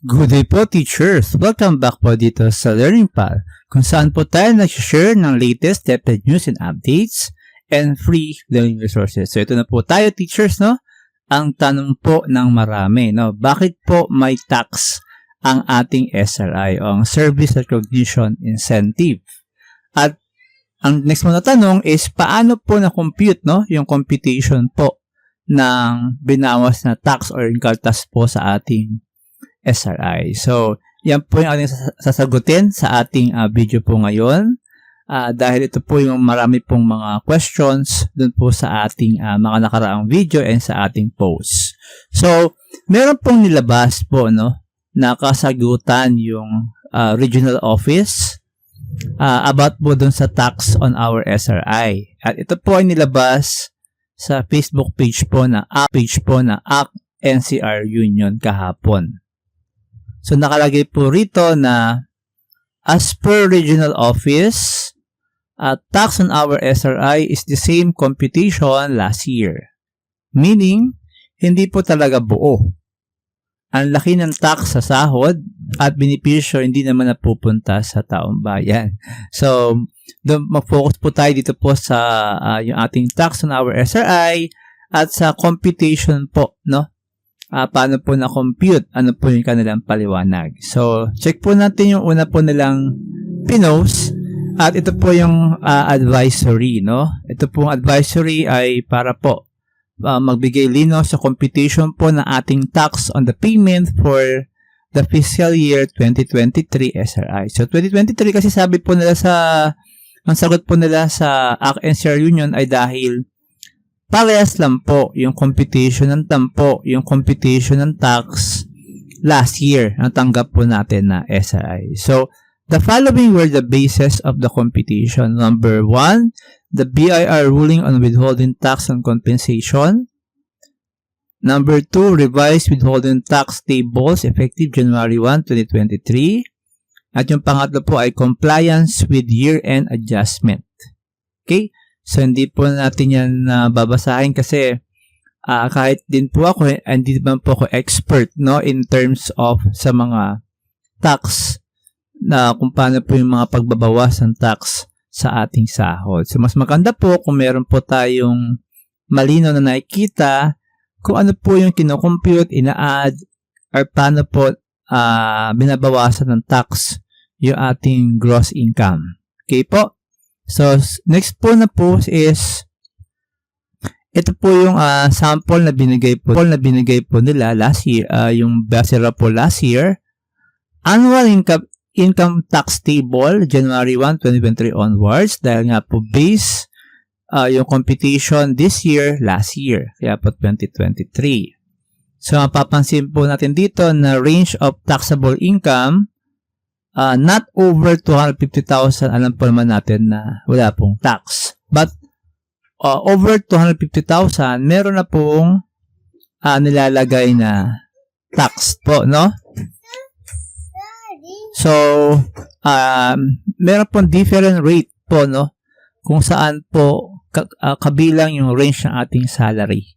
Good day po, teachers! Welcome back po dito sa Learning Pal, kung saan po tayo nag-share ng latest DepEd news and updates and free learning resources. So ito na po tayo, teachers, no? Ang tanong po ng marami, no? Bakit po may tax ang ating SRI o ang Service Recognition Incentive? At ang next mo na tanong is, paano po na-compute, no? Yung computation po ng binawas na tax or income tax po sa ating SRI. So, yan po yung ating sasagutin sa ating video po ngayon. Dahil ito po yung marami pong mga questions dun po sa ating mga nakaraang video and sa ating post. So, meron pong nilabas po, no, na kasagutan yung regional office about po dun sa tax on our SRI. At ito po ay nilabas sa Facebook page po na ACT NCR Union kahapon. So, nakalagay po rito na as per regional office, tax on our SRI is the same computation last year. Meaning, hindi po talaga buo. Ang laki ng tax sa sahod at benepisyo hindi naman napupunta sa taong bayan. So, mag-focus po tayo dito po sa yung ating tax on our SRI at sa computation po, no? Paano po na-compute, ano po yung kanilang paliwanag. So, check po natin yung una po nilang pinost at ito po yung advisory, no? Ito pong advisory ay para po magbigay lino sa computation po ng ating tax on the payment for the fiscal year 2023 SRI. So, 2023 kasi sabi po nila ang sagot po nila sa ACT NCR Union ay dahil parehas lang po yung computation ng tampo, yung computation ng tax last year ang tanggap po natin na SRI. So, the following were the basis of the computation. Number 1, the BIR ruling on withholding tax and compensation. Number 2, revised withholding tax tables effective January 1, 2023. At yung pangatlo po ay compliance with year-end adjustment. Okay? So, hindi po natin yan babasahin kasi kahit din po ako, hindi naman po ako expert, no, in terms of sa mga tax na kung paano po yung mga pagbabawas ng tax sa ating sahod. So, mas maganda po kung meron po tayong malinaw na nakikita kung ano po yung kinocompute, ina-add, or paano po binabawasan ng tax yung ating gross income. Okay po? So, next po na post is ito po yung sample na binigay po nila last year, yung basera po last year. Annual income tax table January 1, 2023 onwards dahil nga po base yung computation this year, last year, kaya po 2023. So, mapapansin po natin dito na range of taxable income not over 250,000, alam po naman natin na wala pong tax. But, over 250,000, meron na pong nilalagay na tax po, no? So, meron pong different rate po, no? Kung saan po kabilang yung range ng ating salary.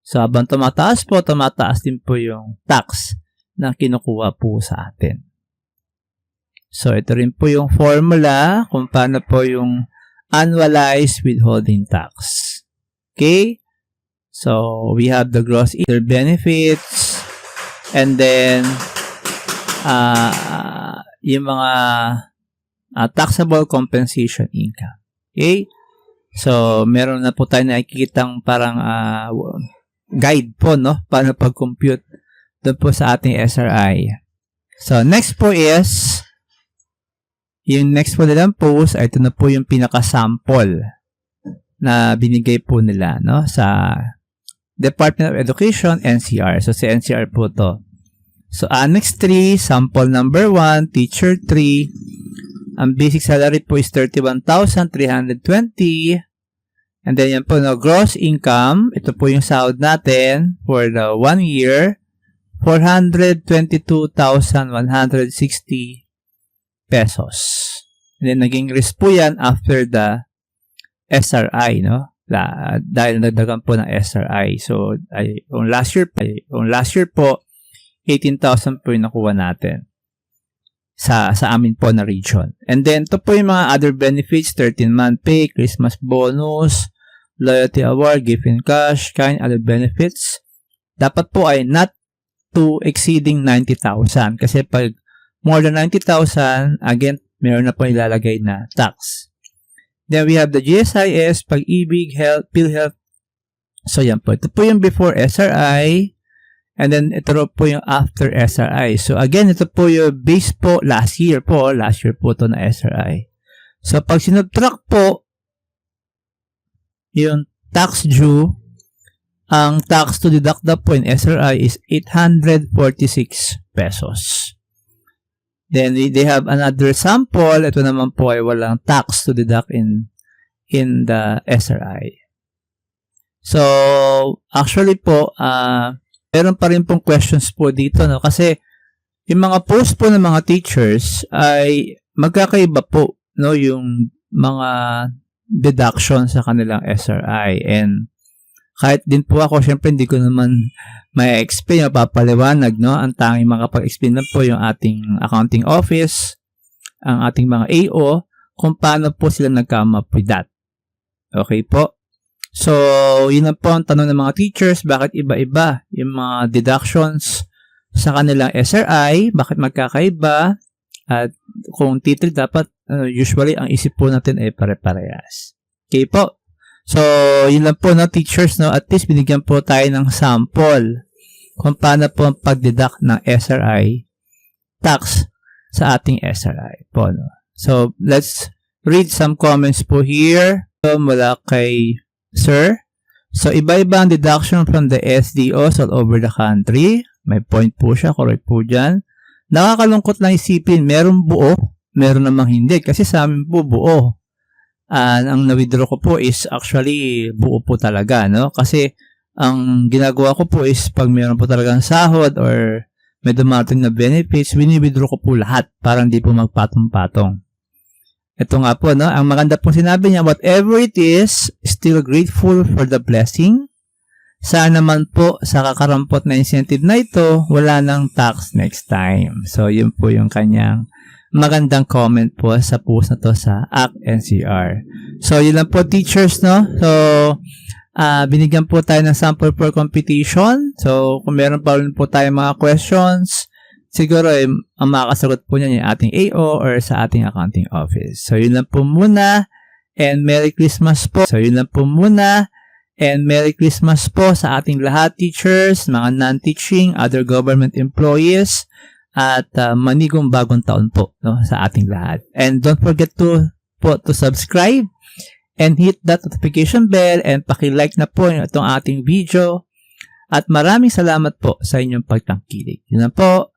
So, habang tumataas po, tumataas din po yung tax na kinukuha po sa atin. So, ito rin po yung formula kung paano po yung annualized withholding tax. Okay? So, we have the gross benefits and then yung mga taxable compensation income. Okay? So, meron na po tayo nakikitang parang guide po, no? Paano pag-compute doon po sa ating SRI. So, next po is yung next po nilang post, ay ito na po yung pinaka-sample na binigay po nila, no, sa Department of Education, NCR. So, si NCR po to. So, Annex 3, sample number 1, Teacher 3. Ang basic salary po is 31,320. And then, yan po, no, gross income. Ito po yung sahod natin for the 1 year. 422,160 pesos. And then, naging risk po yan after the SRI, no? Dahil nagdagan po ng SRI. So, kung last year po 18,000 po yung nakuha natin sa amin po na region. And then, ito po yung mga other benefits, 13-month pay, Christmas bonus, loyalty award, gift in cash, kind other benefits. Dapat po ay not to exceeding 90,000. Kasi pag more than 90,000, again, meron na po ilalagay na tax. Then, we have the GSIS, Pag-ibig, Health, PhilHealth. So, yan po. Ito po yung before SRI. And then, ito po yung after SRI. So, again, ito po yung base po last year po. Last year po ito na SRI. So, pag sinubtract po yung tax due, ang tax to deduct na po in SRI is 846 pesos. Then, they have another sample. Ito naman po ay walang tax to deduct in the SRI. So, actually po, meron pa rin pong questions po dito, no? Kasi, yung mga post po ng mga teachers ay magkakaiba po, no? Yung mga deduction sa kanilang SRI. And, kahit din po ako, syempre hindi ko naman may explain, mapapaliwanag, no? Ang tanging makapag-explain lang po yung ating accounting office, ang ating mga AO, kung paano po sila nag-come up with that. Okay po? So, yun lang po ang tanong ng mga teachers, bakit iba-iba yung mga deductions sa kanilang SRI, bakit magkakaiba, at kung title dapat, usually, ang isip po natin ay pare-parehas. Okay po? So, yun lang po na teachers, no? At least binigyan po tayo ng sample kung paano po ang pag-deduct ng SRI tax sa ating SRI po, no? So, let's read some comments po here. So, mula kay Sir. So, iba-iba ang deduction from the SDOs all over the country. May point po siya, correct po dyan. Nakakalungkot lang isipin, meron buo, meron namang hindi. Kasi sa amin po buo. Ang na-withdraw ko po is actually buo po talaga, no? Kasi ang ginagawa ko po is pag meron po talagang sahod or may dumating na benefits, wini-withdraw ko po lahat para hindi po magpatong-patong. Ito nga po, no? Ang maganda pong sinabi niya, whatever it is, still grateful for the blessing. Sana naman po sa kakarampot na incentive na ito, wala nang tax next time. So, yun po yung kanyang magandang comment po sa post na to sa ACT-NCR. So, yun lang po teachers, no? So, binigyan po tayo ng sample for competition. So, kung meron pa rin po tayo mga questions, siguro ang makakasagot po niyan yung ating AO or sa ating accounting office. So, yun lang po muna. And Merry Christmas po. So, yun lang po muna. And Merry Christmas po sa ating lahat, teachers, mga non-teaching, other government employees, at manigong bagong taon po, no, sa ating lahat. And don't forget to subscribe and hit that notification bell and paki-like na po itong ating video. At maraming salamat po sa inyong pagtangkilik. Yun na po.